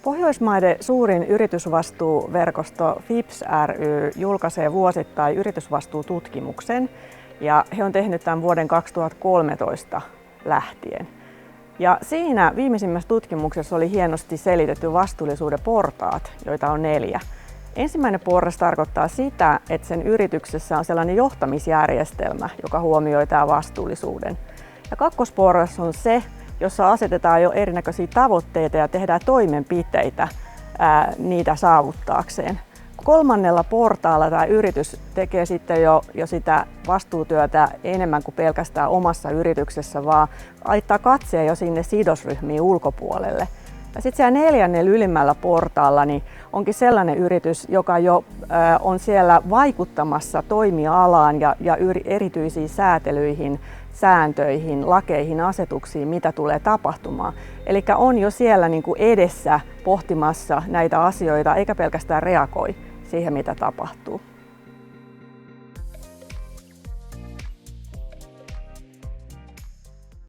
Pohjoismaiden suurin yritysvastuuverkosto FIPS ry julkaisee vuosittain yritysvastuututkimuksen ja he on tehnyt tämän vuoden 2013 lähtien. Ja siinä viimeisimmässä tutkimuksessa oli hienosti selitetty vastuullisuuden portaat, joita on 4. Ensimmäinen porras tarkoittaa sitä, että sen yrityksessä on sellainen johtamisjärjestelmä, joka huomioi tämän vastuullisuuden. Ja kakkosporras on se, jossa asetetaan jo erinäköisiä tavoitteita ja tehdään toimenpiteitä niitä saavuttaakseen. 3. portaalla tämä yritys tekee sitten jo sitä vastuutyötä enemmän kuin pelkästään omassa yrityksessä, vaan laittaa katseen jo sinne sidosryhmiin ulkopuolelle. Ja sitten siellä 4. ylimmällä portaalla niin onkin sellainen yritys, joka jo on siellä vaikuttamassa toimialaan ja erityisiin säätelyihin, sääntöihin, lakeihin, asetuksiin, mitä tulee tapahtumaan. Eli on jo siellä niin kuin edessä pohtimassa näitä asioita, eikä pelkästään reagoi siihen, mitä tapahtuu.